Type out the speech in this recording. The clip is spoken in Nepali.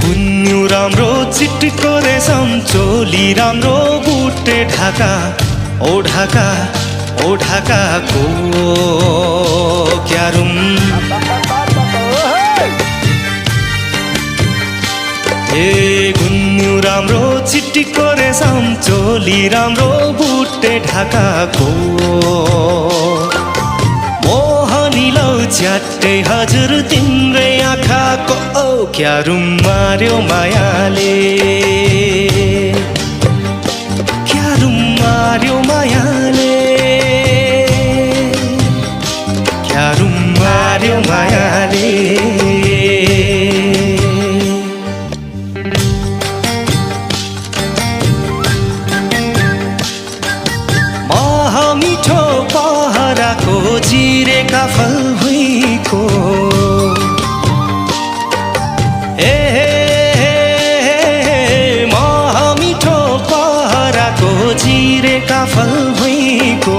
गुन्यु राम्रो चिट्को रेशम चोली राम्रो बुटे ढाका ओ ढाकाको क्यारुम ए गुन्यु राम्रो चिट्को रेशम चोली राम्रो बुटे ढाकाको मोहनी लौ च्याट्टै हजुर तिम्रै आँखाको ओ क्यारुम मार्यो मायाले क्यारुम मार्यो मायाले क्यारुम मार्यो मायाले मिठो पहराको चिरेका फल भुइँको मिठो पहराको चिरेका फल भुइँको